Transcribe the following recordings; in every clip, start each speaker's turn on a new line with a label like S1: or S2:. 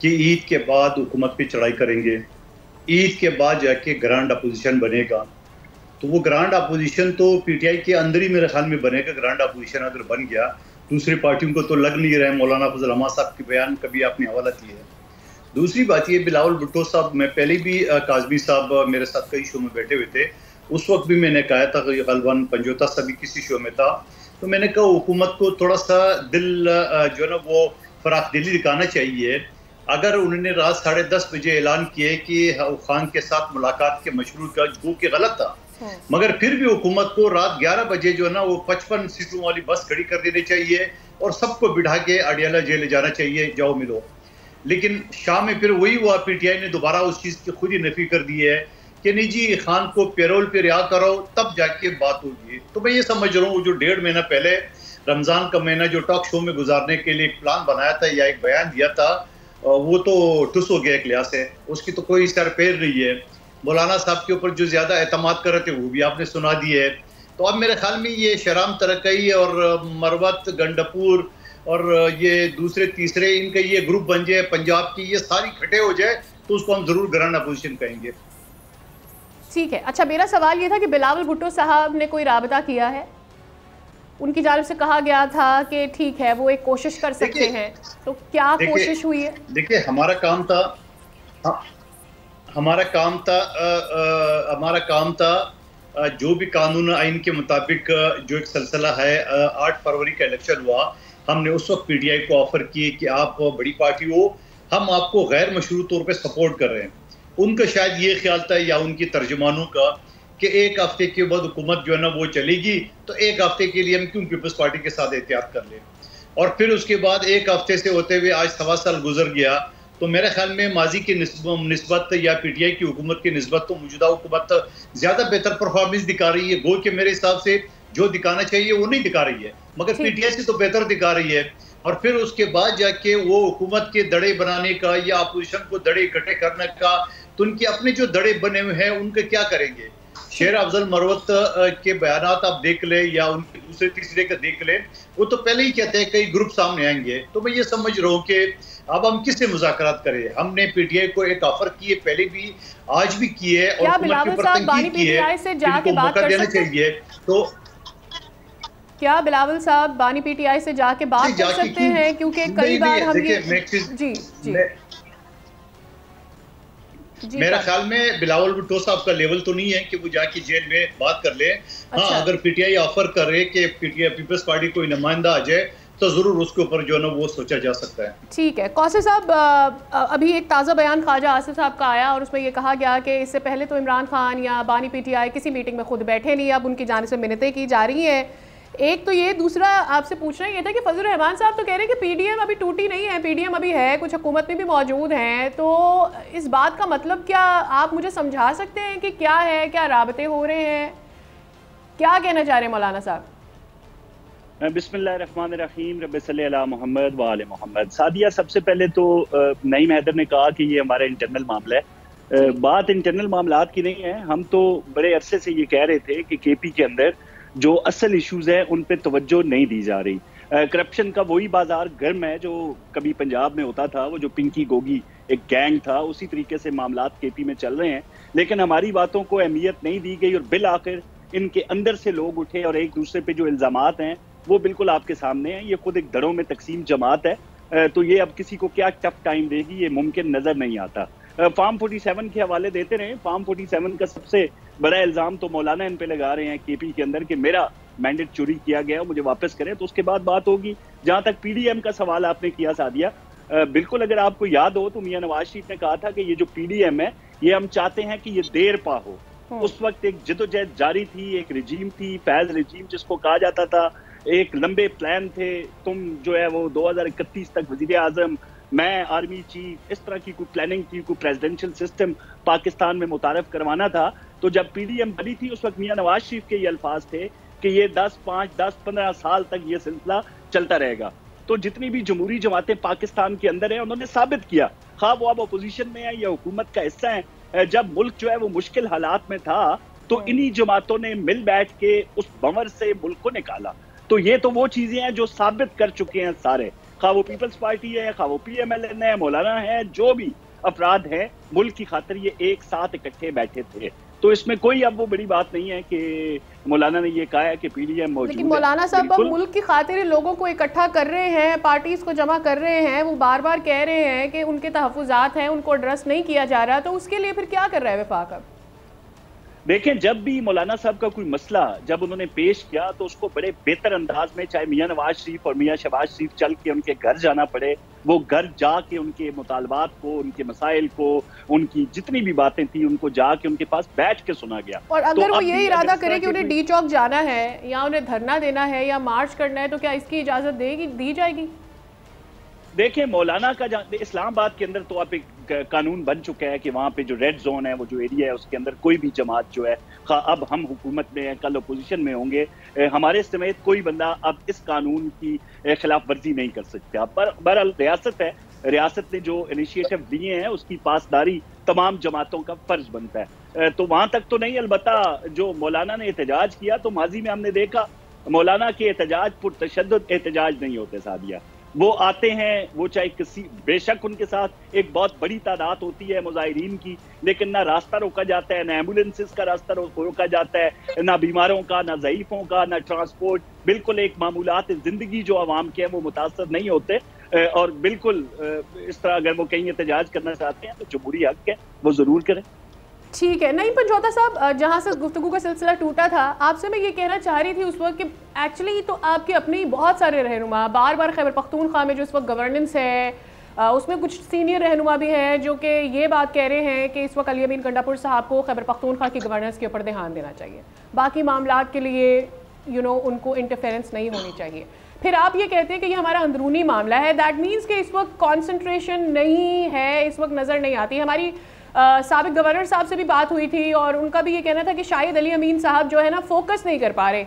S1: کہ عید کے بعد حکومت پہ چڑھائی کریں گے, عید کے بعد جا کے گرانڈ اپوزیشن بنے گا. تو وہ گرانڈ اپوزیشن تو پی ٹی آئی کے اندر ہی میرے خیال میں بنے گا. گرانڈ اپوزیشن اگر بن گیا, دوسری پارٹیوں کو تو لگ نہیں رہا ہے. مولانا فضل الرحمان صاحب کے بیان کبھی آپ نے حوالہ کیا ہے. دوسری بات یہ, بلاول بھٹو صاحب, میں پہلے بھی کاظمی صاحب میرے ساتھ کئی شو میں بیٹھے ہوئے تھے, اس وقت بھی میں نے کہا تھا کہ غالباً پنجوتا صاحب بھی کسی شو میں تھا, تو میں نے کہا حکومت کو تھوڑا سا دل جو ہے نا وہ فراخ دلی دکھانا چاہیے. اگر انہوں نے رات 10:30 بجے اعلان کیے کہ خان کے ساتھ ملاقات کے مشروع کا, جو کہ غلط تھا, مگر پھر بھی حکومت کو رات 11 بجے جو ہے نا وہ 55 سیٹوں والی بس کھڑی کر دینی چاہیے اور سب کو بٹھا کے اڈیالہ جیل لے جانا چاہیے, جاؤ ملو. لیکن شام میں پھر وہی ہوا, پی ٹی آئی نے دوبارہ اس چیز کی خود ہی نفی کر دی ہے کہ نہیں جی خان کو پیرول پہ رہا کرو تب جا کے بات ہوگی. تو میں یہ سمجھ رہا ہوں جو 1.5 مہینہ پہلے رمضان کا مہینہ جو ٹاک شو میں گزارنے کے لیے ایک پلان بنایا تھا یا ایک بیان دیا تھا, وہ تو ٹس ہو گیا ایک لحاظ سے, اس کی تو کوئی سر پیر نہیں ہے. مولانا صاحب کے اوپر جو زیادہ اعتماد کر رہے تھے وہ بھی آپ نے سنا دی ہے. تو اب میرے خیال میں یہ شہرام ترکئی اور مروت گنڈپور اور یہ دوسرے تیسرے ان کا یہ گروپ بن جائے پنجاب کی, یہ ساری کھٹے ہو جائے تو اس کو ہم ضرور گرانڈ اپوزیشن کہیں گے.
S2: ٹھیک ہے. اچھا, میرا سوال یہ تھا کہ بلاول بھٹو صاحب نے کوئی رابطہ کیا ہے؟ ان کی جانب سے کہا گیا تھا کہ ٹھیک ہے وہ ایک کوشش کر سکتے ہیں, تو کیا کوشش ہوئی ہے؟
S1: دیکھیں ہمارا کام تھا جو بھی قانون آئین کے مطابق جو ایک سلسلہ ہے, 8 فروری کا الیکشن ہوا, ہم نے اس وقت پی ٹی آئی کو آفر کیے کہ آپ بڑی پارٹی ہو, ہم آپ کو غیر مشروع طور پہ سپورٹ کر رہے ہیں. ان کا شاید یہ خیال تھا یا ان کی ترجمانوں کا کہ ایک ہفتے کے بعد حکومت جو ہے نا وہ چلے گی تو ایک ہفتے کے لیے ہم کیوں پیپلز پارٹی کے ساتھ احتیاط کر لیں. اور پھر اس کے بعد ایک ہفتے سے ہوتے ہوئے آج 1.25 سال گزر گیا, تو میرے خیال میں ماضی کی نسبت یا پی ٹی آئی کی حکومت کی نسبت تو موجودہ حکومت زیادہ بہتر پرفارمنس دکھا رہی ہے. گو کہ میرے حساب سے جو دکھانا چاہیے وہ نہیں دکھا رہی ہے, مگر پی ٹی آئی سے تو بہتر دکھا رہی ہے. اور پھر اس کے بعد جا کے وہ حکومت کے دڑے بنانے کا یا اپوزیشن کو دڑے اکٹھے کرنے کا, تو ان کے اپنے جو دڑے بنے ہوئے ہیں ان کا کیا کریں گے؟ شیر افضل مروت کے بیانات آپ دیکھ لیں یا ان کے دوسرے تیسرے کا دیکھ لیں, وہ تو پہلے ہی کہتے ہیں کئی گروپ سامنے آئیں گے. تو میں یہ سمجھ رہا ہوں کہ اب ہم کس سے مذاکرات کریں. ہم نے پی ٹی آئی کو ایک آفر کیے, پہلے بھی آج بھی کیے, اور حکومت کے اوپر تنقید کی ہے, ان کو موقع دینا چاہیے. تو
S2: کیا بلاول صاحب بانی پی ٹی آئی سے جا کے بات کر سکتے ہیں؟ کیونکہ کئی بار ہم
S1: میرا خیال میں بلاول بھٹو صاحب کا لیول تو نہیں ہے کہ وہ جا کے جیل میں بات کر لیں. ہاں, اگر پی ٹی آئی آفر کر رہے کہ P T I Peoples Party کوئی نمائندہ آ جائے تو ضرور اس کے اوپر جو ہے نا وہ سوچا جا سکتا ہے.
S2: ٹھیک ہے. کوثر صاحب, ابھی ایک تازہ بیان خواجہ آصف صاحب کا آیا اور اس میں یہ کہا گیا کہ اس سے پہلے تو عمران خان یا بانی پی ٹی آئی کسی میٹنگ میں خود بیٹھے نہیں, اب ان کی جانب سے منتیں کی جا رہی ہیں. ایک تو یہ, دوسرا آپ سے پوچھنا یہ تھا کہ فضل الرحمان صاحب تو کہہ رہے ہیں کہ پی ڈی ایم ابھی ٹوٹی نہیں ہے, پی ڈی ایم ابھی ہے, کچھ حکومت میں بھی موجود ہیں, تو اس بات کا مطلب کیا آپ مجھے سمجھا سکتے ہیں کہ کیا ہے, کیا رابطے ہو رہے ہیں, کیا کہنا چاہ رہے ہیں مولانا صاحب؟
S3: بسم اللہ الرحمن الرحیم, رب صلی علی محمد و آل محمد. سعدیہ, سب سے پہلے تو نعیم حیدر نے کہا کہ یہ ہمارا انٹرنل معاملہ ہے. بات انٹرنل معاملات کی نہیں ہے. ہم تو بڑے عرصے سے یہ کہہ رہے تھے کہ کے پی کے اندر جو اصل ایشوز ہیں ان پہ توجہ نہیں دی جا رہی. کرپشن کا وہی بازار گرم ہے جو کبھی پنجاب میں ہوتا تھا, وہ جو پنکی گوگی ایک گینگ تھا, اسی طریقے سے معاملات کے پی میں چل رہے ہیں. لیکن ہماری باتوں کو اہمیت نہیں دی گئی اور بالآخر ان کے اندر سے لوگ اٹھے اور ایک دوسرے پہ جو الزامات ہیں وہ بالکل آپ کے سامنے ہیں. یہ خود ایک دڑوں میں تقسیم جماعت ہے, تو یہ اب کسی کو کیا ٹف ٹائم دے گی یہ ممکن نظر نہیں آتا. فارم 47 کے حوالے دیتے رہے. فارم 47 کا سب سے بڑا الزام تو مولانا ان پہ لگا رہے ہیں کے پی کے اندر کہ میرا مینڈیٹ چوری کیا گیا, مجھے واپس کریں, تو اس کے بعد بات ہوگی. جہاں تک پی ڈی ایم کا سوال آپ نے کیا سعدیہ, بالکل اگر آپ کو یاد ہو تو میاں نواز شریف نے کہا تھا کہ یہ جو پی ڈی ایم ہے یہ ہم چاہتے ہیں کہ یہ دیر پا ہو. اس وقت ایک جدوجہد جاری تھی, ایک رجیم تھی, فیض رجیم جس کو کہا جاتا تھا, ایک لمبے پلان تھے. تم جو ہے وہ 2031 تک وزیر اعظم, میں آرمی چیف, اس طرح کی کوئی پلاننگ تھی, کوئی پریزیڈنشل سسٹم پاکستان میں متعارف کروانا تھا. تو جب پی ڈی ایم بنی تھی اس وقت میاں نواز شریف کے یہ الفاظ تھے کہ یہ 10-15 سال تک یہ سلسلہ چلتا رہے گا. تو جتنی بھی جمہوری جماعتیں پاکستان کے اندر ہیں انہوں نے ثابت کیا, خواہ وہ اب اپوزیشن میں ہیں یا حکومت کا حصہ ہیں, جب ملک جو ہے وہ مشکل حالات میں تھا تو انہی جماعتوں نے مل بیٹھ کے اس بنور سے ملک کو نکالا. تو یہ تو وہ چیزیں ہیں جو ثابت کر چکے ہیں سارے. خواہ وہ پیپلز پارٹی ہے، خواہ وہ PMLN ہے، مولانا ہے، جو بھی افراد ہیں ملک کی خاطر یہ ایک ساتھ اکٹھے بیٹھے تھے. تو اس میں کوئی اب وہ بڑی بات نہیں ہے کہ مولانا نے یہ کہا ہے کہ PDM موجود ہے.
S2: لیکن مولانا صاحب اب ملک کی خاطر لوگوں کو اکٹھا کر رہے ہیں، پارٹیز کو جمع کر رہے ہیں، وہ بار بار کہہ رہے ہیں کہ ان کے تحفظات ہیں، ان کو ایڈریس نہیں کیا جا رہا، تو اس کے لیے پھر کیا کر رہا ہے وفاق اب؟
S3: دیکھیں جب بھی مولانا صاحب کا کوئی مسئلہ جب انہوں نے پیش کیا تو اس کو بڑے بہتر انداز میں، چاہے میاں نواز شریف اور میاں شہباز شریف چل کے ان کے گھر جانا پڑے، وہ گھر جا کے ان کے مطالبات کو، ان کے مسائل کو، ان کی جتنی بھی باتیں تھیں ان کو جا کے ان کے پاس بیٹھ کے سنا گیا.
S2: اور اگر وہ یہ ارادہ کرے کہ انہیں ڈی چوک جانا ہے یا انہیں دھرنا دینا ہے یا مارچ کرنا ہے تو کیا اس کی اجازت دی جائے گی؟
S3: دیکھیں مولانا کا اسلام آباد کے اندر تو اب ایک قانون بن چکا ہے کہ وہاں پہ جو ریڈ زون ہے، وہ جو ایریا ہے اس کے اندر کوئی بھی جماعت جو ہے، اب ہم حکومت میں ہیں، کل اپوزیشن میں ہوں گے، ہمارے سمیت کوئی بندہ اب اس قانون کی خلاف ورزی نہیں کر سکتا. بہرحال ریاست ہے، ریاست نے جو انیشیٹو لیے ہیں اس کی پاسداری تمام جماعتوں کا فرض بنتا ہے. تو وہاں تک تو نہیں، البتہ جو مولانا نے احتجاج کیا تو ماضی میں ہم نے دیکھا مولانا کے احتجاج پرتشدد احتجاج نہیں ہوتے. سعدیہ وہ آتے ہیں، وہ چاہے کسی، بے شک ان کے ساتھ ایک بہت بڑی تعداد ہوتی ہے مظاہرین کی، لیکن نہ راستہ روکا جاتا ہے، نہ ایمبولینسز کا راستہ روکا جاتا ہے، نہ بیماروں کا، نہ ضعیفوں کا، نہ ٹرانسپورٹ. بالکل ایک معمولات زندگی جو عوام کے ہیں وہ متاثر نہیں ہوتے. اور بالکل اس طرح اگر وہ کہیں احتجاج کرنا چاہتے ہیں تو جمہوری حق ہے، وہ ضرور کریں.
S2: ٹھیک ہے. نعیم پنجوتا صاحب، جہاں سے گفتگو کا سلسلہ ٹوٹا تھا، آپ سے میں یہ کہنا چاہ رہی تھی اس وقت کہ ایکچولی تو آپ کے اپنے بہت سارے رہنما بار بار خیبر پختونخوا میں جو اس وقت گورننس ہے اس میں کچھ سینئر رہنما بھی ہیں جو کہ یہ بات کہہ رہے ہیں کہ اس وقت علی امین گنڈا پور صاحب کو خیبر پختونخوا کی گورننس کے اوپر دھیان دینا چاہیے، باقی معاملات کے لیے ان کو انٹرفیرنس نہیں ہونی چاہیے. پھر آپ یہ کہتے ہیں کہ یہ ہمارا اندرونی معاملہ ہے، دیٹ مینس کہ اس وقت کانسنٹریشن نہیں ہے، اس وقت نظر نہیں آتی. ہماری سابق گورنر صاحب سے بھی بات ہوئی تھی اور ان کا بھی یہ کہنا تھا کہ شاید علی امین صاحب جو ہے نا فوکس نہیں کر پا رہے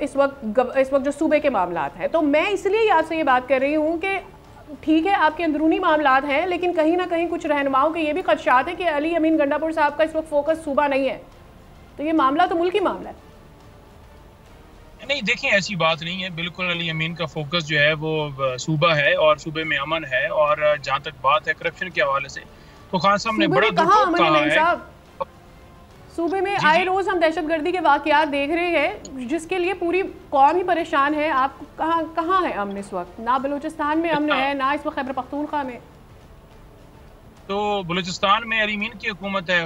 S2: اس وقت جو صوبے کے معاملات ہیں. تو میں اس لیے آپ سے یہ بات کر رہی ہوں کہ ٹھیک ہے آپ کے اندرونی معاملات ہیں، لیکن کہیں نہ کہیں کچھ رہنماؤں کے یہ بھی خدشات ہیں کہ علی امین گنڈا پور صاحب کا اس وقت فوکس صوبہ نہیں ہے، تو یہ معاملہ تو ملکی معاملہ ہے.
S4: نہیں دیکھیں ایسی بات نہیں ہے، بالکل علی امین کا فوکس جو ہے وہ صوبہ ہے اور صوبے میں امن ہے. اور جہاں تک بات ہے کرپشن کے حوالے سے تو خان صاحب نے بڑا دکھاؤ کہا ہے.
S2: صوبے میں آئے روز ہم دہشت گردی کے واقعات دیکھ رہے ہیں جس کے لیے پوری قوم ہی پریشان ہے. آپ کہاں ہے امن اس وقت؟ نہ بلوچستان میں امن ہے، نہ اس وقت خیبر پختونخوا میں.
S4: تو بلوچستان میں علی امین کی حکومت ہے،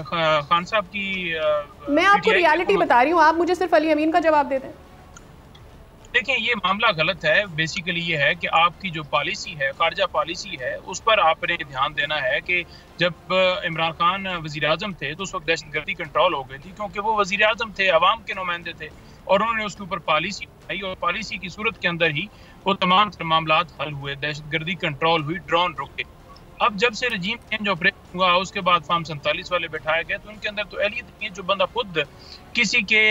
S4: خان صاحب کی.
S2: میں آپ کو ریالٹی بتا رہی ہوں، آپ مجھے صرف علی امین کا جواب دیتے ہیں.
S4: دیکھیں یہ معاملہ غلط ہے. بیسیکلی یہ ہے کہ آپ کی جو پالیسی ہے، خارجہ پالیسی ہے، اس پر آپ نے دھیان دینا ہے کہ جب عمران خان وزیر اعظم تھے تو اس وقت دہشت گردی کنٹرول ہو گئی تھی، کیونکہ وہ وزیر اعظم تھے، عوام کے نمائندے تھے، اور انہوں نے اس کے اوپر پالیسی بنائی اور پالیسی کی صورت کے اندر ہی وہ تمام معاملات حل ہوئے، دہشت گردی کنٹرول ہوئی، ڈرون رکے. اب جب سے رجیم چینج آپریشن ہوا، اس کے بعد فارم 47 والے بٹھائے گئے تو ان کے اندر تو اہلیت نہیں ہے. جو بندہ خود کسی کے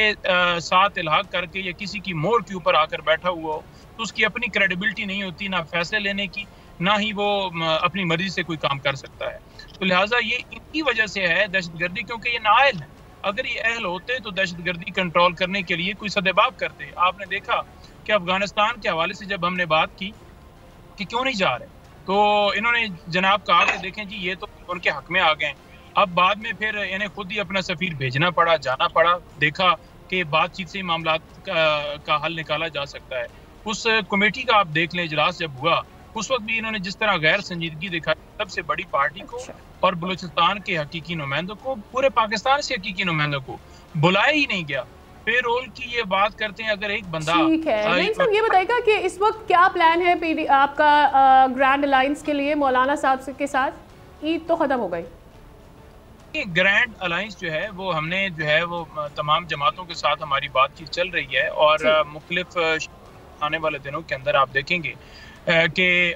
S4: ساتھ الحاق کر کے یا کسی کی مور کے اوپر آ کر بیٹھا ہوا ہو تو اس کی اپنی کریڈیبلٹی نہیں ہوتی، نہ فیصلے لینے کی، نہ ہی وہ اپنی مرضی سے کوئی کام کر سکتا ہے. تو لہٰذا یہ ان کی وجہ سے ہے دہشت گردی، کیونکہ یہ نااہل ہے. اگر یہ اہل ہوتے تو دہشت گردی کنٹرول کرنے کے لیے کوئی سدباب کرتے. آپ نے دیکھا کہ افغانستان کے حوالے سے جب ہم نے بات کی کہ کیوں نہیں جا رہے تو انہوں نے جناب کہا کہ دیکھیں جی یہ تو ان کے حق میں آ گئے. اب بعد میں پھر انہیں خود ہی اپنا سفیر بھیجنا پڑا، جانا پڑا. دیکھا کہ بات چیت سے معاملات کا حل نکالا جا سکتا ہے. اس کمیٹی کا آپ دیکھ لیں اجلاس جب ہوا اس وقت بھی انہوں نے جس طرح غیر سنجیدگی دکھائی سب سے بڑی پارٹی کو اور بلوچستان کے حقیقی نمائندوں کو، پورے پاکستان سے حقیقی نمائندوں کو بلایا ہی نہیں گیا. پے رول کی یہ بات کرتے ہیں. اگر ایک بندہ
S2: ٹھیک ہے نعیم صاحب یہ بتائے گا کہ اس وقت کیا پلان ہے آپ کا گرینڈ الائنس کے لیے مولانا صاحب کے ساتھ؟ عید تو ختم ہو گئی.
S4: گرینڈ الائنس جو ہے وہ ہم نے جو ہے وہ تمام جماعتوں کے ساتھ ہماری بات چیت چل رہی ہے اور مختلف آنے والے دنوں کے اندر آپ دیکھیں گے کہ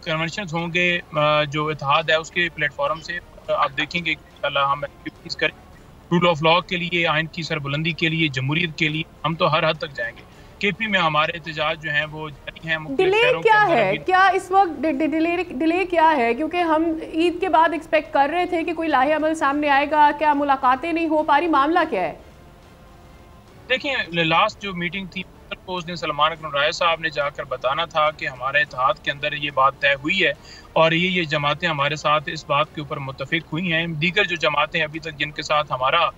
S4: کنونشنز ہوں گے جو اتحاد ہے اس کے پلیٹ فارم سے. آپ دیکھیں گے ہم رول آف لا کے لیے، آئین کی سربلندی کے لیے، جمہوریت کے لیے ہم تو ہر حد تک جائیں گے. کے پی میں ہمارے احتجاج جو ہیں وہ جاری ہیں.
S2: ڈیلے کیا ہے؟ کیا اس وقت ڈیلے کیا ہے؟ کیونکہ ہم عید کے بعد ایکسپیکٹ کر رہے تھے کہ کوئی لاہے عمل سامنے آئے گا. کیا ملاقاتیں نہیں ہو پا رہی؟ معاملہ کیا ہے؟
S4: دیکھیں لاسٹ جو میٹنگ تھی اس دن سلمان اکرم رائے صاحب نے جا کر بتانا تھا کہ ہمارے اتحاد کے اندر یہ بات طے ہوئی ہے اور یہ جماعتیں ہمارے ساتھ اس بات کے اوپر متفق ہوئی ہیں. دیگر جو جماعتیں ابھی تک جن کے ساتھ ہمارا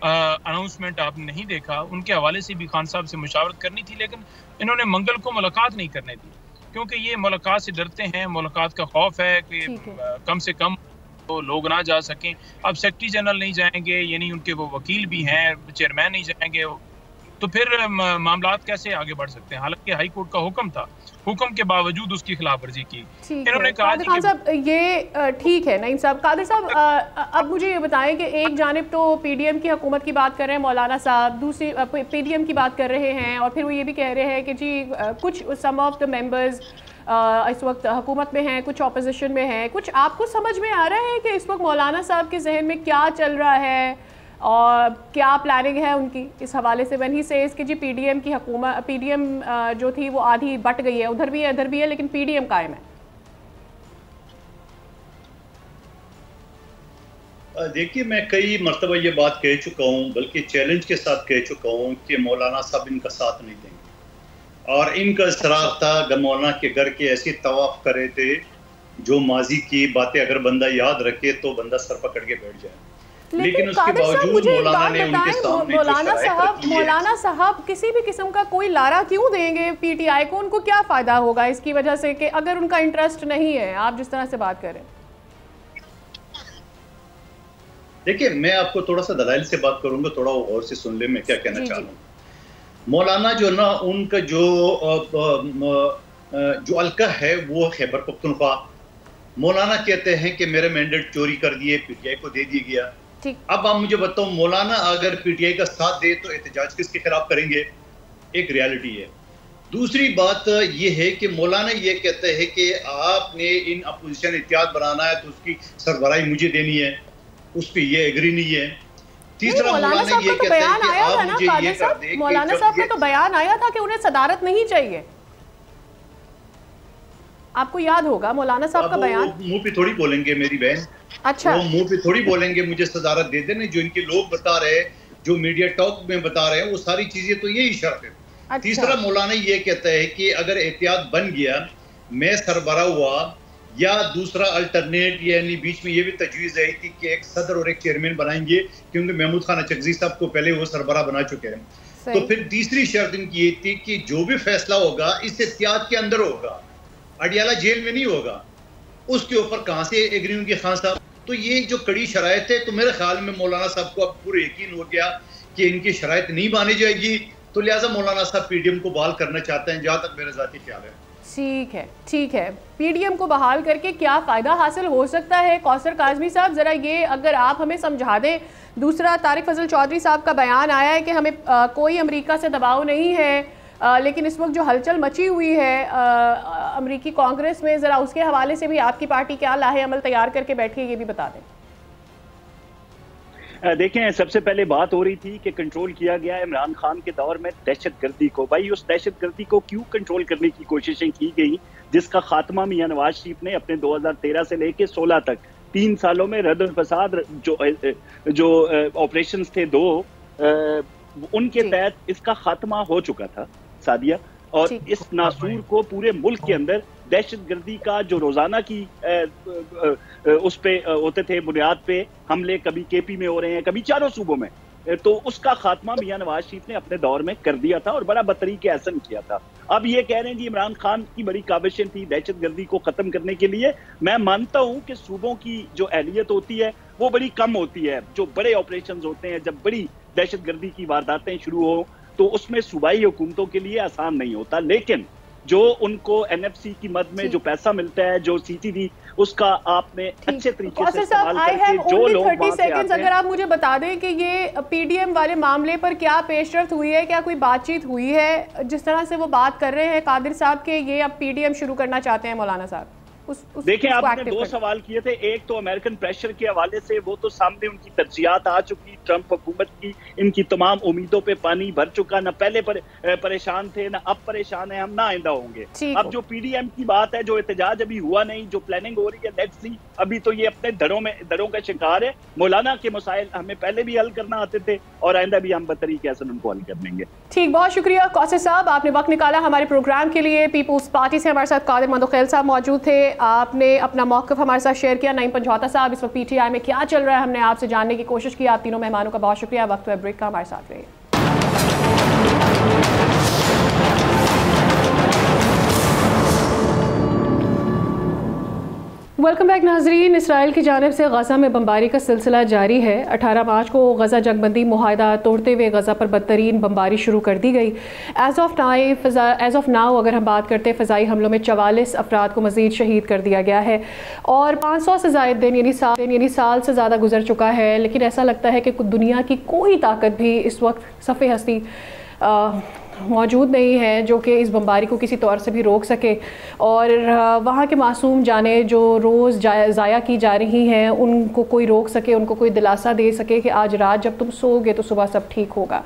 S4: اناؤنسمنٹ آپ نے نہیں دیکھا, ان کے حوالے سے بھی خان صاحب سے مشاورت کرنی تھی, لیکن انہوں نے منگل کو ملاقات نہیں کرنے دی کیونکہ یہ ملاقات سے ڈرتے ہیں, ملاقات کا خوف ہے کہ کم سے کم تو لوگ نہ جا سکیں. اب سیکرٹری جنرل نہیں جائیں گے, یعنی ان کے وہ وکیل بھی ہیں, چیئرمین نہیں جائیں گے, تو پھر معاملات کیسے آگے بڑھ سکتے ہیں؟ حالانکہ ہائی کورٹ کا حکم تھا, حکم کے باوجود اس کی خلاف ورزی کی. انہوں نے کہا
S2: قادر خان صاحب یہ ٹھیک ہے. نعیم صاحب, قادر صاحب اب مجھے یہ بتائیں کہ ایک جانب تو پی ڈی ایم کی حکومت کی بات کر رہے ہیں مولانا صاحب, دوسری پی ڈی ایم کی بات کر رہے ہیں, اور پھر وہ یہ بھی کہہ رہے ہیں کہ جی کچھ سم آف دا ممبرز اس وقت حکومت میں ہیں, کچھ اپوزیشن میں ہیں. کچھ آپ کو سمجھ میں آ رہا ہے کہ اس وقت مولانا صاحب کے ذہن میں کیا چل رہا ہے اور کیا پلاننگ ہے ان کی اس حوالے سے؟ when he says کہ جی پی ڈی ایم کی حکومت, پی ڈی ایم جو تھی وہ آدھی بٹ گئی ہے, ادھر بھی ہے ادھر بھی ہے, لیکن پی ڈی ایم قائم ہے.
S1: دیکھیے میں کئی مرتبہ یہ بات کہہ چکا ہوں, بلکہ چیلنج کے ساتھ کہہ چکا ہوں کہ مولانا صاحب ان کا ساتھ نہیں دیں گے, اور ان کا اصرار تھا کہ مولانا کے گھر کے ایسے طواف کرے تھے جو ماضی کی باتیں اگر بندہ یاد رکھے تو بندہ سر پکڑ کے بیٹھ جائے. لیکن اس کے باوجود مولانا نے ان کے سامنے
S2: مولانا صاحب کسی بھی قسم کا کوئی لارا کیوں دیں گے پی ٹی آئی کو؟ ان کو کیا فائدہ ہوگا اس کی وجہ سے کہ اگر ان کا انٹرسٹ نہیں ہے, آپ جس طرح سے بات کریں؟
S1: دیکھیں میں آپ کو تھوڑا سا دلائل سے بات کروں گا, تھوڑا غور سے سن لیں میں کیا کہنا چاہ رہا ہوں. مولانا جو نا ان کا جو حلقہ ہے وہ خیبر پختونخوا, مولانا کہتے ہیں کہ میرے مینڈیٹ چوری کر دیے, پی ٹی آئی کو دے دیا گیا. اب آپ مجھے بتاؤ مولانا اگر پی ٹی آئی کا ساتھ دے تو احتجاج کس کے خلاف کریں گے؟ ایک ریالٹی ہے. دوسری بات یہ ہے کہ مولانا یہ کہتے ہیں کہ آپ نے ان اپوزیشن اتحاد بنانا ہے تو اس کی سربراہی مجھے دینی ہے, اس پہ یہ ایگری نہیں ہے. تیسرا مولانا یہ کہتے ہیں کہ آپ مجھے یہ کر دیں.
S2: مولانا صاحب کا تو بیان آیا تھا کہ انہیں صدارت نہیں چاہیے, آپ کو یاد ہوگا مولانا صاحب کا بیان.
S1: منہ پہ تھوڑی بولیں گے میری بہن,
S2: اچھا
S1: وہ منہ پہ تھوڑی بولیں گے مجھے صدارت دے دیں. جو ان کے لوگ بتا رہے ہیں, جو میڈیا ٹاک میں بتا رہے ہیں, وہ ساری چیزیں تو یہی شرط ہے. تیسرا مولانا یہ کہتا ہے کہ اگر اتحاد بن گیا, میں سربراہ ہوا, یا دوسرا الٹرنیٹ, یعنی بیچ میں یہ بھی تجویز رہی تھی کہ ایک صدر اور ایک چیئرمین بنائیں گے کیونکہ محمود خان اچکزئی صاحب کو پہلے وہ سربراہ بنا چکے ہیں. تو پھر تیسری شرط ان کی یہ تھی کہ جو بھی فیصلہ ہوگا اس اتحاد کے اندر ہوگا, اڈیالہ جیل میں نہیں ہوگا. اس کے اوپر کہاں سے ایگری ہوں گے خان صاحب؟ تو یہ جو کڑی شرائط ہے, تو میرے خیال میں مولانا صاحب کو اب پورا یقین ہو گیا کہ ان کی شرائط نہیں مانی جائے گی, تو لہٰذا مولانا صاحب پی ڈی ایم کو بحال کرنا چاہتے ہیں, جہاں تک میرا ذاتی خیال ہے.
S2: ٹھیک ہے, پی ڈی ایم کو بحال کر کے کیا فائدہ حاصل ہو سکتا ہے؟ کوثر کاظمی صاحب ذرا یہ اگر آپ ہمیں سمجھا دیں. دوسرا طارق فضل چودھری صاحب کا بیان آیا ہے کہ ہمیں کوئی امریکہ سے دباؤ نہیں ہے, لیکن اس وقت جو ہلچل مچی ہوئی ہے امریکی کانگریس میں, ذرا اس کے حوالے سے بھی آپ کی پارٹی کیا لاہے عمل تیار کر کے بیٹھی ہے یہ بھی بتا دیں.
S3: دیکھیں سب سے پہلے بات ہو رہی تھی کہ کنٹرول کیا گیا عمران خان کے دور میں دہشت گردی کو. بھائی اس دہشت گردی کو کیوں کنٹرول کرنے کی کوششیں کی گئی جس کا خاتمہ میاں نواز شریف نے اپنے 2013 سے لے کے 16 تک 3 سالوں میں رد الفساد جو آپریشنز تھے 2 ان کے تحت اس کا خاتمہ ہو چکا تھا سعدیہ. اور اس ناسور کو پورے ملک کے اندر دہشت گردی کا جو روزانہ کی اس پہ ہوتے تھے بنیاد پہ حملے, کبھی کے پی میں ہو رہے ہیں, کبھی چاروں صوبوں میں, تو اس کا خاتمہ میاں نواز شریف نے اپنے دور میں کر دیا تھا اور بڑا بطریق احسن کیا تھا. اب یہ کہہ رہے ہیں جی عمران خان کی بڑی کاوشیں تھی دہشت گردی کو ختم کرنے کے لیے. میں مانتا ہوں کہ صوبوں کی جو اہلیت ہوتی ہے وہ بڑی کم ہوتی ہے. جو بڑے آپریشنز ہوتے ہیں, جب بڑی دہشت گردی کی وارداتیں شروع ہوں تو اس میں صوبائی حکومتوں کے لیے آسان نہیں ہوتا. لیکن جو ان کو این ایف سی کی مد میں جو پیسہ ملتا ہے, جو سی ٹی ڈی, اس کا آپ نے اچھے طریقے سے استعمال کر کے جو لوگ وہاں سے آتے ہیں.
S2: اگر آپ مجھے بتا دیں کہ یہ پی ڈی ایم والے معاملے پر کیا پیش رفت ہوئی ہے, کیا کوئی بات چیت ہوئی ہے؟ جس طرح سے وہ بات کر رہے ہیں قادر صاحب کہ یہ اب پی ڈی ایم شروع کرنا چاہتے ہیں مولانا صاحب.
S3: دیکھیں آپ نے دو سوال کیے تھے، ایک تو امریکن پریشر کے حوالے سے، وہ تو سامنے ان کی ترجیحات آ چکی، ٹرمپ حکومت کی ان کی تمام امیدوں پہ پانی بھر چکا، نہ پہلے پریشان تھے نہ اب پریشان ہیں، ہم نہ آئندہ ہوں گے۔ اب جو پی ڈی ایم کی بات ہے، جو احتجاج ابھی ہوا نہیں، جو پلاننگ ہو رہی ہے، لیٹس سی، ابھی تو یہ اپنے دھڑوں کا شکار ہے۔ مولانا کے مسائل ہمیں پہلے بھی حل کرنا آتے تھے اور آئندہ بھی ہم بطریقہ حسن ان کو حل کر لیں گے۔
S2: ٹھیک، بہت شکریہ قاصد صاحب، آپ نے وقت نکالا ہمارے پروگرام کے لیے۔ پیپلز پارٹی سے ہمارے ساتھ قادر مندوخیل صاحب موجود تھے، آپ نے اپنا موقف ہمارے ساتھ شیئر کیا۔ نعیم پنجوتا صاحب، اس وقت پی ٹی آئی میں کیا چل رہا ہے، ہم نے آپ سے جاننے کی کوشش کی۔ آپ تینوں مہمانوں کا بہت شکریہ، وقت ہے بریک کا، ہمارے ساتھ رہیے۔ ویلکم بیک ناظرین، اسرائیل کی جانب سے غزہ میں بمباری کا سلسلہ جاری ہے۔ 18 مارچ کو غزہ جنگ بندی معاہدہ توڑتے ہوئے غزہ پر بدترین بمباری شروع کر دی گئی۔ ایز آف ناؤ اگر ہم بات کرتے ہیں، فضائی حملوں میں 44 افراد کو مزید شہید کر دیا گیا ہے اور 500 سے زائد دن یعنی سال سے زیادہ گزر چکا ہے، لیکن ایسا لگتا ہے کہ دنیا کی کوئی طاقت بھی اس وقت صف ہستی موجود نہیں ہے جو کہ اس بمباری کو کسی طور سے بھی روک سکے، اور وہاں کے معصوم جانیں جو روز ضائع کی جا رہی ہیں ان کو کوئی روک سکے، ان کو کوئی دلاسا دے سکے کہ آج رات جب تم سو گے تو صبح سب ٹھیک ہوگا۔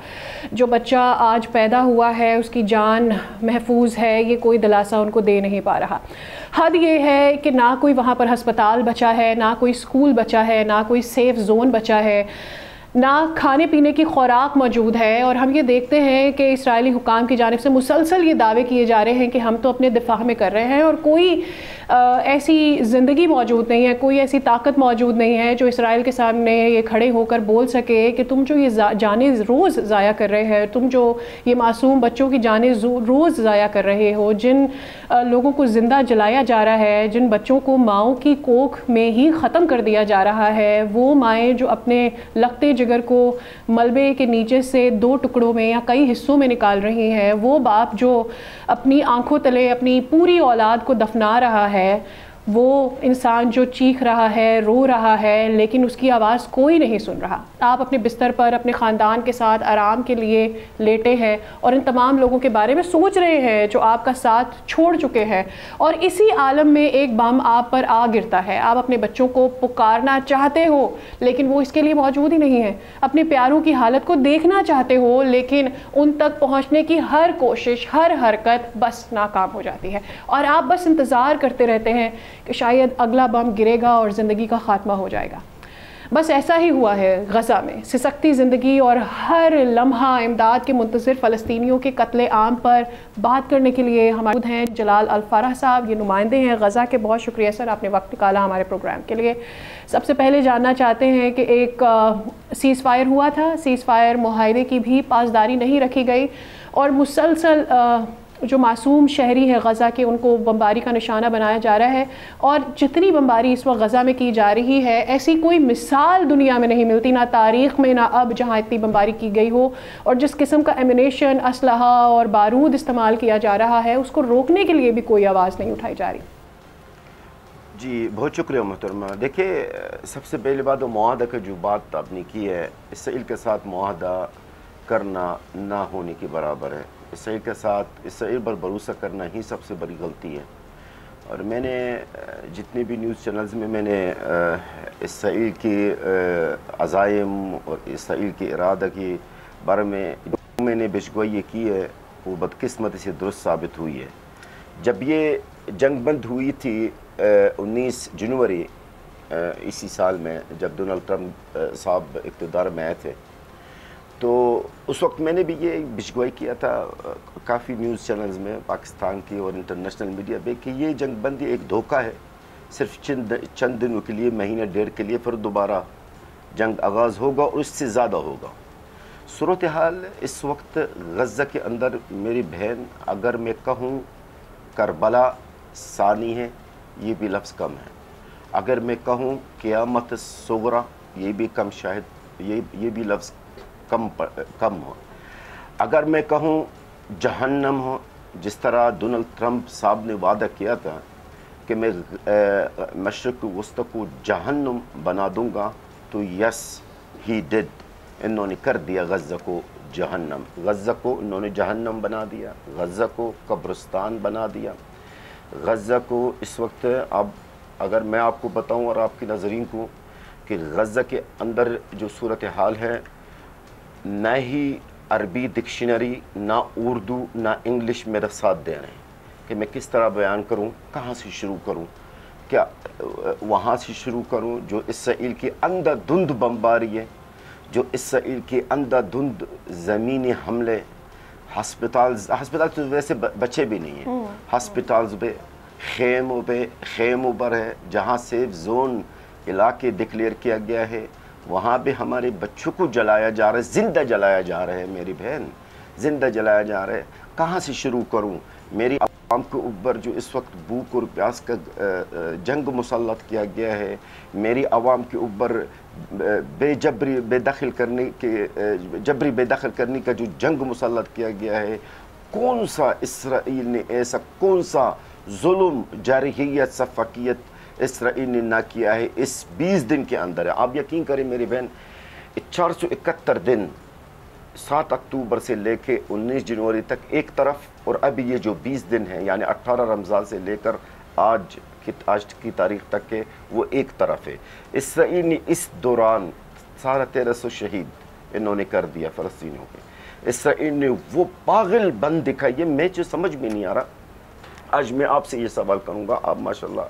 S2: جو بچہ آج پیدا ہوا ہے اس کی جان محفوظ ہے، یہ کوئی دلاسا ان کو دے نہیں پا رہا۔ حد یہ ہے کہ نہ کوئی وہاں پر ہسپتال بچا ہے، نہ کوئی اسکول بچا ہے، نہ کوئی سیف زون بچا ہے، نہ کھانے پینے کی خوراک موجود ہے۔ اور ہم یہ دیکھتے ہیں کہ اسرائیلی حکام کی جانب سے مسلسل یہ دعوے کیے جا رہے ہیں کہ ہم تو اپنے دفاع میں کر رہے ہیں، اور کوئی ایسی زندگی موجود نہیں ہے، کوئی ایسی طاقت موجود نہیں ہے جو اسرائیل کے سامنے یہ کھڑے ہو کر بول سکے کہ تم جو یہ جانیں روز ضائع کر رہے ہیں، تم جو یہ معصوم بچوں کی جانیں روز ضائع کر رہے ہو، جن لوگوں کو زندہ جلایا جا رہا ہے، جن بچوں کو ماؤں کی کوکھ میں ہی ختم کر دیا جا رہا ہے، وہ مائیں جو اپنے لگتے جگر کو ملبے کے نیچے سے 2 ٹکڑوں میں یا کئی حصوں میں نکال رہی ہیں، وہ باپ جو اپنی آنکھوں تلے اپنی پوری اولاد کو دفنا رہا ہے، وہ انسان جو چیخ رہا ہے، رو رہا ہے، لیکن اس کی آواز کوئی نہیں سن رہا۔ آپ اپنے بستر پر اپنے خاندان کے ساتھ آرام کے لیے لیٹے ہیں اور ان تمام لوگوں کے بارے میں سوچ رہے ہیں جو آپ کا ساتھ چھوڑ چکے ہیں، اور اسی عالم میں ایک بم آپ پر آ گرتا ہے۔ آپ اپنے بچوں کو پکارنا چاہتے ہو لیکن وہ اس کے لیے موجود ہی نہیں ہے، اپنے پیاروں کی حالت کو دیکھنا چاہتے ہو لیکن ان تک پہنچنے کی ہر کوشش، ہر حرکت بس ناکام ہو جاتی ہے، اور آپ بس انتظار کرتے رہتے ہیں کہ شاید اگلا بم گرے گا اور زندگی کا خاتمہ ہو جائے گا۔ بس ایسا ہی ہوا ہے غزہ میں۔ سسکتی زندگی اور ہر لمحہ امداد کے منتظر فلسطینیوں کے قتل عام پر بات کرنے کے لیے ہمارے ہیں جلال الفرح صاحب، یہ نمائندے ہیں غزہ کے۔ بہت شکریہ سر، آپ نے وقت نکالا ہمارے پروگرام کے لیے۔ سب سے پہلے جاننا چاہتے ہیں کہ ایک سیز فائر ہوا تھا، سیز فائر معاہدے کی بھی پاسداری نہیں رکھی گئی، اور مسلسل جو معصوم شہری ہے غزہ کے ان کو بمباری کا نشانہ بنایا جا رہا ہے، اور جتنی بمباری اس وقت غزہ میں کی جا رہی ہے ایسی کوئی مثال دنیا میں نہیں ملتی، نہ تاریخ میں نہ اب، جہاں اتنی بمباری کی گئی ہو، اور جس قسم کا ایمونیشن، اسلحہ اور بارود استعمال کیا جا رہا ہے اس کو روکنے کے لیے بھی کوئی آواز نہیں اٹھائی جا رہی۔
S5: جی بہت شکریہ محترمہ۔ دیکھیں، سب سے پہلی بات وہ معاہدہ کا جو بات آپ نے کی ہے، اسرائیل کے ساتھ معاہدہ کرنا نہ ہونے کے برابر ہے۔ اسرائیل کے ساتھ اسرائیل پر بھروسہ کرنا ہی سب سے بڑی غلطی ہے، اور میں نے جتنے بھی نیوز چینلز میں نے اسرائیل کے عزائم اور اسرائیل کے ارادہ کے بارے میں نے پیشگوئی کی ہے، وہ بدقسمتی سے درست ثابت ہوئی ہے۔ جب یہ جنگ بند ہوئی تھی 19 جنوری اسی سال میں، جب ڈونلڈ ٹرمپ صاحب اقتدار میں آئے تھے، تو اس وقت میں نے بھی یہ پیشگوئی کیا تھا کافی نیوز چینلز میں پاکستان کی اور انٹرنیشنل میڈیا پہ کہ یہ جنگ بندی ایک دھوکہ ہے، صرف چند دنوں کے لیے، مہینہ ڈیڑھ کے لیے، پھر دوبارہ جنگ آغاز ہوگا اور اس سے زیادہ ہوگا۔ صورتحال اس وقت غزہ کے اندر میری بہن، اگر میں کہوں کربلا ثانی ہے، یہ بھی لفظ کم ہے۔ اگر میں کہوں قیامت صغریٰ، یہ بھی کم، شاید یہ بھی لفظ کم ہو۔ اگر میں کہوں جہنم ہو، جس طرح ڈونلڈ ٹرمپ صاحب نے وعدہ کیا تھا کہ میں مشرق وسطی کو جہنم بنا دوں گا، تو یس ہی ڈڈ، انہوں نے کر دیا غزہ کو جہنم۔ غزہ کو انہوں نے جہنم بنا دیا، غزہ کو قبرستان بنا دیا۔ غزہ کو اس وقت اب اگر میں آپ کو بتاؤں اور آپ کے ناظرین کو کہ غزہ کے اندر جو صورتحال ہے، نہ ہی عربی ڈکشنری، نہ اردو، نہ انگلش میرا ساتھ دے رہے ہیں کہ میں کس طرح بیان کروں، کہاں سے شروع کروں، کیا وہاں سے شروع کروں جو اسرائیل کی اندھا دھند بمباری ہے، جو اسرائیل کے اندھا دھند زمینی حملے، ہسپتال تو ویسے بچے بھی نہیں ہیں، ہسپتالز پہ، خیموں پر ہے، جہاں سیف زون علاقے ڈکلیئر کیا گیا ہے، وہاں بھی ہمارے بچوں کو جلایا جا رہا ہے، زندہ جلایا جا رہا ہے میری بہن، زندہ جلایا جا رہا ہے۔ کہاں سے شروع کروں؟ میری عوام کے اوپر جو اس وقت بھوک اور پیاس کا جنگ مسلط کیا گیا ہے، میری عوام کے اوپر جبری بے دخل کرنے کا جو جنگ مسلط کیا گیا ہے، کون سا اسرائیل نے ایسا کون سا ظلم، جارحیت، سفاکیت اسرائیل نے نہ کیا ہے اس 20 دن کے اندر ہے۔ آپ یقین کریں میری بہن، 471 دن 7 اکتوبر سے لے کے 19 جنوری تک ایک طرف، اور ابھی یہ جو 20 دن ہیں یعنی 18 رمضان سے لے کر آج کی تاریخ تک کے وہ ایک طرف ہے۔ اسرائیل نے اس دوران 1350 شہید انہوں نے کر دیا فلسطینیوں کے۔ اسرائیل نے وہ پاگل بند دکھائی ہے، میں جو سمجھ میں نہیں آ رہا۔ آج میں آپ سے یہ سوال کروں گا، آپ ماشاءاللہ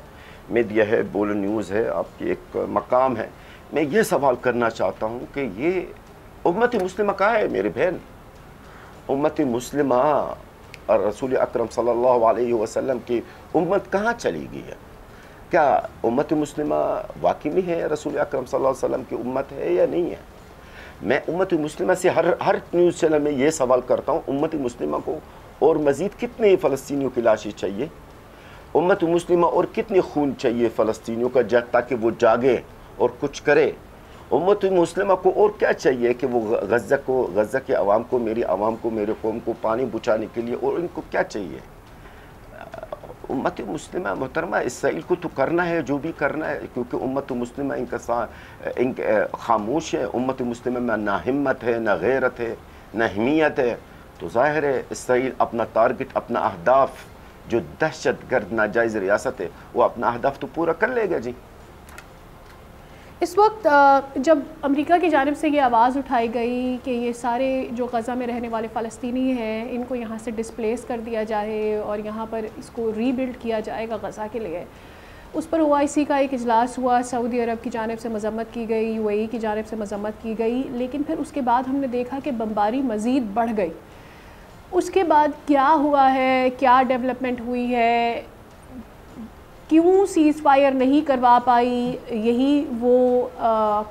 S5: میڈیا ہے، بولو نیوز ہے، آپ کی ایک مقام ہے، میں یہ سوال کرنا چاہتا ہوں کہ یہ امت مسلمہ کہاں ہے میری بہن؟ امت مسلمہ اور رسول اکرم صلی اللہ علیہ وسلم کی امت کہاں چلی گئی ہے؟ کیا امت مسلمہ واقعی میں ہے رسول اکرم صلی اللہ علیہ وسلم کی امت ہے یا نہیں ہے؟ میں امت مسلمہ سے ہر نیوز چینل میں یہ سوال کرتا ہوں، امت مسلمہ کو اور مزید کتنے فلسطینیوں کی لاشیں چاہیے؟ امت مسلمہ اور کتنے خون چاہیے فلسطینیوں کا تاکہ وہ جاگے اور کچھ کرے؟ امت مسلمہ کو اور کیا چاہیے کہ وہ غزہ کے عوام کو، میری عوام کو، میرے قوم کو پانی بچانے کے لیے، اور ان کو کیا چاہیے؟ امت مسلمہ محترمہ، اسرائیل کو تو کرنا ہے جو بھی کرنا ہے، کیونکہ امت مسلمہ ان خاموش ہے، امت مسلمہ میں نہ ہمت ہے، نہ غیرت ہے، نہ حمیت ہے، تو ظاہر ہے اسرائیل اپنا ٹارگٹ، اپنا اہداف، جو دہشت گرد ناجائز ریاست ہے، وہ اپنا اہداف تو پورا کر لے گا جی۔
S2: اس وقت جب امریکہ کی جانب سے یہ آواز اٹھائی گئی کہ یہ سارے جو غزہ میں رہنے والے فلسطینی ہیں ان کو یہاں سے ڈسپلیس کر دیا جائے اور یہاں پر اس کو ری بلڈ کیا جائے گا غزہ کے لیے، اس پر OIC کا ایک اجلاس ہوا، سعودی عرب کی جانب سے مذمت کی گئی، UAE کی جانب سے مذمت کی گئی، لیکن پھر اس کے بعد ہم نے دیکھا کہ بمباری مزید بڑھ گئی۔ اس کے بعد کیا ہوا ہے، کیا ڈیولپمنٹ ہوئی ہے، کیوں سیز فائر نہیں کروا پائی یہی وہ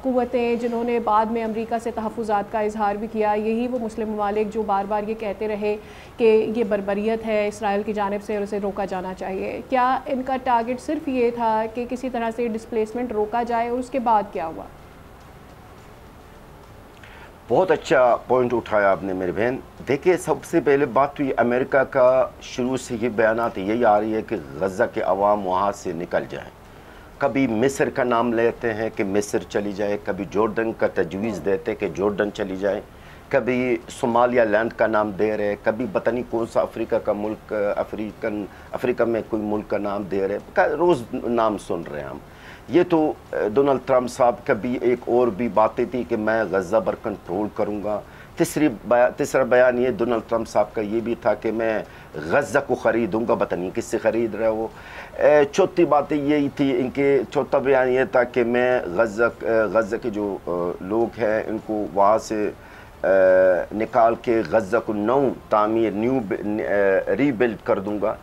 S2: قوتیں جنہوں نے بعد میں امریکہ سے تحفظات کا اظہار بھی کیا، یہی وہ مسلم ممالک جو بار بار یہ کہتے رہے کہ یہ بربریت ہے اسرائیل کی جانب سے اور اسے روکا جانا چاہیے؟ کیا ان کا ٹارگٹ صرف یہ تھا کہ کسی طرح سے ڈسپلیسمنٹ روکا جائے، اور اس کے بعد کیا ہوا؟
S5: بہت اچھا پوائنٹ اٹھایا آپ نے میری بہن۔ دیکھیں، سب سے پہلے بات تو یہ امریکہ کا شروع سے یہ بیانات یہی آ رہی ہے کہ غزہ کے عوام وہاں سے نکل جائیں۔ کبھی مصر کا نام لیتے ہیں کہ مصر چلی جائے، کبھی جورڈن کا تجویز دیتے کہ جورڈن چلی جائے، کبھی صومالیہ لینڈ کا نام دے رہے، کبھی پتہ نہیں کون سا افریقہ کا ملک، افریقہ میں کوئی ملک کا نام دے رہے، روز نام سن رہے ہیں ہم۔ یہ تو ڈونلڈ ٹرمپ صاحب کا بھی ایک اور بھی باتیں تھی کہ میں غزہ پر کنٹرول کروں گا۔ تیسرا بیان یہ ڈونلڈ ٹرمپ صاحب کا یہ بھی تھا کہ میں غزہ کو خریدوں گا، پتہ نہیں کس سے خرید رہا وہ۔ چوتھی باتیں یہی تھی ان کے، چوتھا بیان یہ تھا کہ میں غزہ کے جو لوگ ہیں ان کو وہاں سے نکال کے غزہ کو نیو ری بلڈ کر دوں گا۔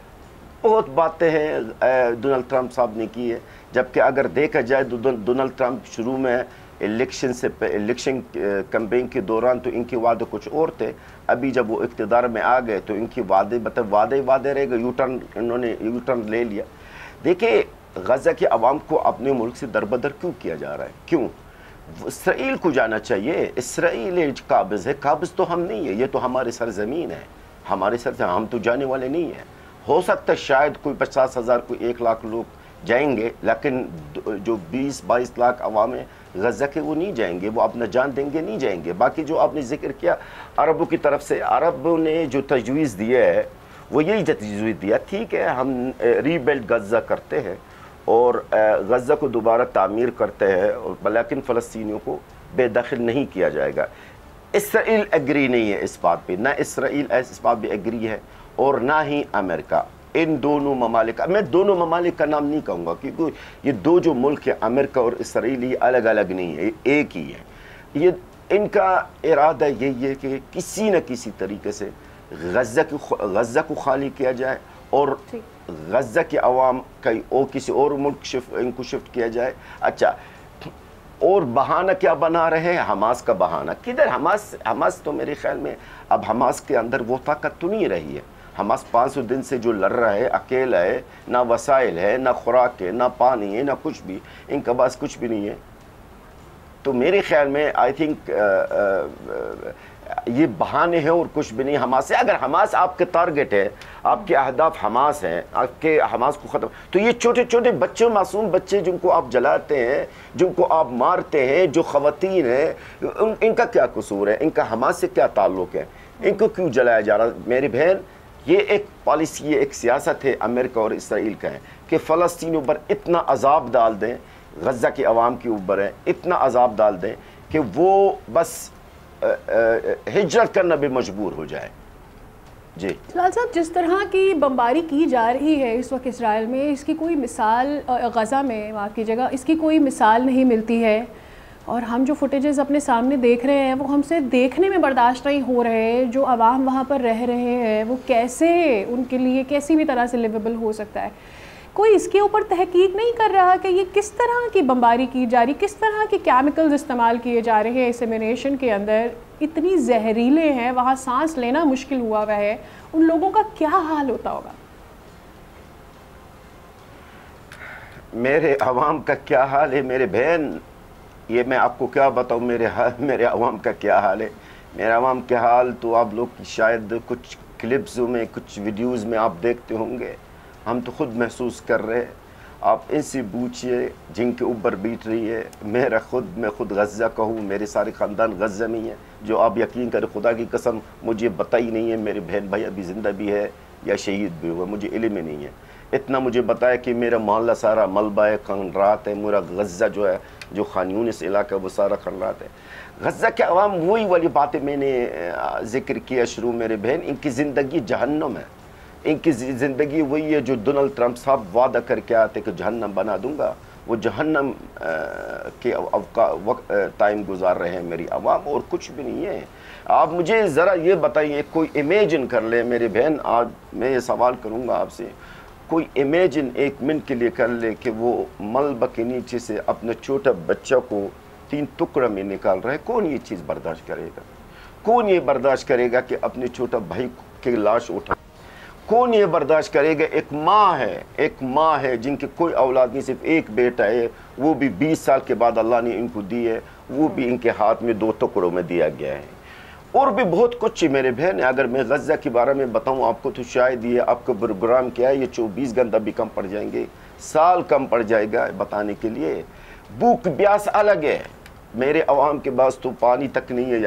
S5: بہت باتیں ہیں ڈونلڈ ٹرمپ صاحب نے کی ہے، جبکہ اگر دیکھا جائے تو ڈونلڈ ٹرمپ شروع میں الیکشن کمپین کے دوران تو ان کے وعدے کچھ اور تھے، ابھی جب وہ اقتدار میں آ گئے تو ان کی وعدے رہ گئے، انہوں نے یو ٹرن لے لیا۔ دیکھیں، غزہ کے عوام کو اپنے ملک سے دربدر کیوں کیا جا رہا ہے؟ کیوں؟ اسرائیل کو جانا چاہیے، اسرائیل قابض ہے، قابض تو ہم نہیں ہے، یہ تو ہماری سرزمین ہے، ہمارے ہم تو جانے والے نہیں ہیں۔ ہو سکتا ہے شاید کوئی 50,000 کوئی 1 لاکھ لوگ جائیں گے، لیکن جو 20-22 لاکھ عوام ہیں غزہ کے وہ نہیں جائیں گے، وہ اپنا جان دیں گے، نہیں جائیں گے۔ باقی جو آپ نے ذکر کیا عربوں کی طرف سے، عربوں نے جو تجویز دیا ہے وہ یہی تجویز دیا ٹھیک ہے ہم ری بلڈ غزہ کرتے ہیں اور غزہ کو دوبارہ تعمیر کرتے ہیں لیکن فلسطینیوں کو بے دخل نہیں کیا جائے گا. اسرائیل ایگری نہیں ہے اس بات پہ, نہ اسرائیل اس بات پہ ایگری ہے اور نہ ہی امریکہ. ان دونوں ممالک, میں دونوں ممالک کا نام نہیں کہوں گا کیونکہ یہ دو جو ملک ہیں امریکہ اور اسرائیل یہ الگ الگ نہیں ہے, ایک ہی ہے. یہ ان کا ارادہ یہی ہے کہ کسی نہ کسی طریقے سے غزہ کو خالی کیا جائے اور غزہ کے عوام اور کسی اور ملک ان کو شفٹ کیا جائے. اچھا اور بہانہ کیا بنا رہے ہیں؟ حماس کا بہانہ. کدھر حماس تو میرے خیال میں اب حماس کے اندر وہ طاقت تو نہیں رہی ہے. حماس 500 دن سے جو لڑ رہا ہے اکیلا ہے, نہ وسائل ہے, نہ خوراک ہے, نہ پانی ہے, نہ کچھ بھی, ان کا پاس کچھ بھی نہیں ہے. تو میرے خیال میں آئی تھنک یہ بہانے ہیں اور کچھ بھی نہیں حماس سے. اگر حماس آپ کے ٹارگٹ ہے, آپ کے اہداف حماس ہیں, آپ کے حماس کو ختم, تو یہ چھوٹے چھوٹے بچے, معصوم بچے جن کو آپ جلاتے ہیں, جن کو آپ مارتے ہیں, جو خواتین ہیں, ان کا کیا قصور ہے؟ ان کا حماس سے کیا تعلق ہے؟ ان کو کیوں جلایا جا رہا؟ میری بہن یہ ایک پالیسی, یہ ایک سیاست ہے امریکہ اور اسرائیل کا ہے کہ فلسطینیوں پر اتنا عذاب ڈال دیں, غزہ کے عوام کے اوپر ہے اتنا عذاب ڈال دیں کہ وہ بس ہجرت کرنا بھی مجبور ہو جائے. جی
S2: جلال صاحب, جس طرح کی بمباری کی جا رہی ہے اس وقت اسرائیل میں, اس کی کوئی مثال غزہ میں, معاف کیجیے گا, اس کی کوئی مثال نہیں ملتی ہے. اور ہم جو فوٹیجز اپنے سامنے دیکھ رہے ہیں وہ ہم سے دیکھنے میں برداشت نہیں ہو رہے. جو عوام وہاں پر رہ رہے ہیں وہ کیسے, ان کے لیے کیسی بھی طرح سے لیویبل ہو سکتا ہے؟ کوئی اس کے اوپر تحقیق نہیں کر رہا کہ یہ کس طرح کی بمباری کی جا رہی, کس طرح کے کیمیکلز استعمال کیے جا رہے ہیں انسیمینیشن کے اندر, اتنی زہریلے ہیں, وہاں سانس لینا مشکل ہوا ہے, ان لوگوں کا کیا حال ہوتا ہوگا؟
S5: میرے عوام کا کیا حال ہے میرے بہن, یہ میں آپ کو کیا بتاؤں میرے عوام کا کیا حال ہے. میرے عوام کا حال تو آپ لوگ شاید کچھ کلپسوں میں, کچھ ویڈیوز میں آپ دیکھتے ہوں گے, ہم تو خود محسوس کر رہے ہیں. آپ ان سے پوچھئے جن کے اوپر بیٹ رہی ہے. میں خود غزہ کا ہوں, میرے سارے خاندان غزہ میں ہیں, جو آپ یقین کریں خدا کی قسم مجھے پتہ ہی نہیں ہے میرے بہن بھائی ابھی زندہ بھی ہے یا شہید بھی ہوا, مجھے علم ہی نہیں ہے. اتنا مجھے بتایا کہ میرا محلہ سارا ملبہ ہے, خنڈرات ہے, میرا غزہ جو ہے, جو خان یونس علاقہ وہ سارا خنڈرات ہے. غزہ کے عوام وہی والی باتیں میں نے ذکر کیا شروع میرے بہن, ان کی زندگی جہنم ہے. ان کی زندگی وہی ہے جو ڈونلڈ ٹرمپ صاحب وعدہ کر کے آتے کہ جہنم بنا دوں گا, وہ جہنم کے وقت ٹائم گزار رہے ہیں میری عوام, اور کچھ بھی نہیں ہے. آپ مجھے ذرا یہ بتائیے, کوئی امیجن کر لے میرے بہن, آج میں یہ سوال کروں گا آپ سے, کوئی امیجن ایک منٹ کے لیے کر لے کہ وہ ملبہ کے نیچے سے اپنے چھوٹا بچہ کو 3 ٹکڑوں میں نکال رہا ہے. کون یہ چیز برداشت کرے گا؟ کون یہ برداشت کرے گا کہ اپنے چھوٹا بھائی کی لاش اٹھا؟ کون یہ برداشت کرے گا؟ ایک ماں ہے جن کے کوئی اولاد نہیں, صرف ایک بیٹا ہے, وہ بھی 20 سال کے بعد اللہ نے ان کو دی ہے, وہ بھی ان کے ہاتھ میں 2 ٹکڑوں میں دیا گیا ہے. اور بھی بہت کچھ میرے بہن, اگر میں غزہ کے بارے میں بتاؤں آپ کو تو شاید یہ آپ کا پروگرام کیا ہے, یہ 24 گھنٹہ بھی کم پڑ جائیں گے, سال کم پڑ جائے گا بتانے کے لیے. بھوک پیاس الگ ہے, میرے عوام کے پاس تو پانی تک نہیں ہے,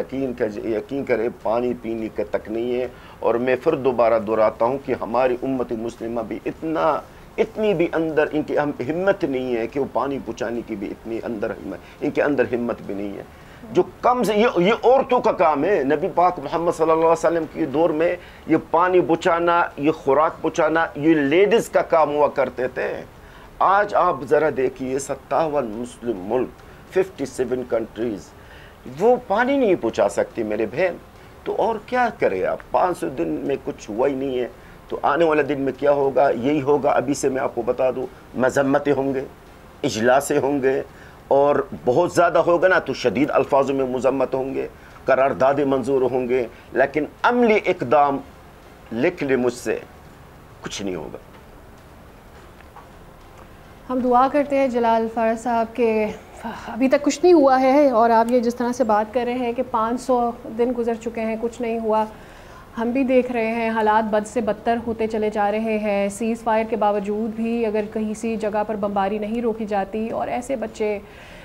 S5: یقین کرے پانی پینے کا تک نہیں ہے. اور میں پھر دوبارہ دہراتا ہوں کہ ہماری امت مسلمہ بھی اتنی بھی اندر ان کی ہمت نہیں ہے کہ وہ پانی پہنچانے کی بھی اتنی ان کے اندر ہمت بھی نہیں ہے. جو کم سے یہ عورتوں کا کام ہے. نبی پاک محمد صلی اللہ علیہ وسلم کے دور میں یہ پانی پہنچانا, یہ خوراک پہنچانا, یہ لیڈیز کا کام ہوا کرتے تھے. آج آپ ذرا دیکھیے 57 مسلم ملک, 57 کنٹریز, وہ پانی نہیں پہنچا سکتی میرے بہن. تو اور کیا کرے آپ؟ 500 دن میں کچھ ہوا ہی نہیں ہے, تو آنے والے دن میں کیا ہوگا؟ یہی ہوگا. ابھی سے میں آپ کو بتا دوں, مذمتیں ہوں گے, اجلاسیں ہوں گے, اور بہت زیادہ ہوگا نا تو شدید الفاظوں میں مذمت ہوں گے, قراردادیں منظور ہوں گے, لیکن عملی اقدام لکھ لے مجھ سے کچھ نہیں ہوگا.
S2: ہم دعا کرتے ہیں جلال فارس صاحب کہ ابھی تک کچھ نہیں ہوا ہے, اور آپ یہ جس طرح سے بات کر رہے ہیں کہ 500 دن گزر چکے ہیں, کچھ نہیں ہوا. ہم بھی دیکھ رہے ہیں حالات بد سے بدتر ہوتے چلے جا رہے ہیں. سیز فائر کے باوجود بھی اگر کہیں سی جگہ پر بمباری نہیں روکی جاتی اور ایسے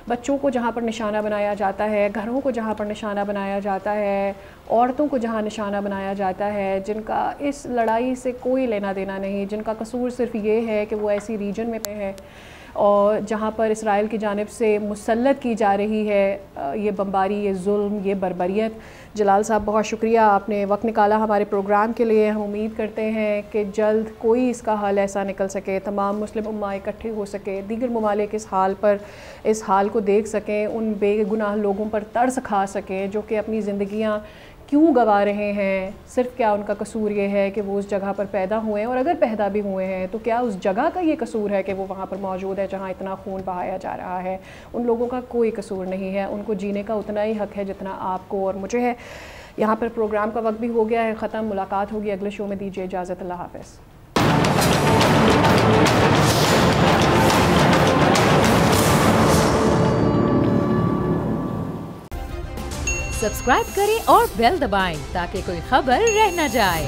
S2: بچوں کو جہاں پر نشانہ بنایا جاتا ہے, گھروں کو جہاں پر نشانہ بنایا جاتا ہے, عورتوں کو جہاں نشانہ بنایا جاتا ہے, جن کا اس لڑائی سے کوئی لینا دینا نہیں, جن کا قصور صرف یہ ہے کہ وہ ایسی ریجن میں ہے اور جہاں پر اسرائیل کی جانب سے مسلط کی جا رہی ہے یہ بمباری, یہ ظلم, یہ بربریت. جلال صاحب بہت شکریہ, آپ نے وقت نکالا ہمارے پروگرام کے لیے. ہم امید کرتے ہیں کہ جلد کوئی اس کا حل ایسا نکل سکے, تمام مسلم امہ اکٹھے ہو سکے, دیگر ممالک اس حال کو دیکھ سکیں, ان بے گناہ لوگوں پر ترس کھا سکیں جو کہ اپنی زندگیاں کیوں گوا رہے ہیں, صرف کیا ان کا قصور یہ ہے کہ وہ اس جگہ پر پیدا ہوئے ہیں, اور اگر پیدا بھی ہوئے ہیں تو کیا اس جگہ کا یہ قصور ہے کہ وہ وہاں پر موجود ہے جہاں اتنا خون بہایا جا رہا ہے. ان لوگوں کا کوئی قصور نہیں ہے, ان کو جینے کا اتنا ہی حق ہے جتنا آپ کو اور مجھے ہے. یہاں پر پروگرام کا وقت بھی ہو گیا ہے ختم. ملاقات ہوگی اگلے شو میں, دیجیے اجازت, اللہ حافظ.
S6: سبسکرائب کریں اور بیل دبائیں تاکہ کوئی خبر رہ نہ جائے.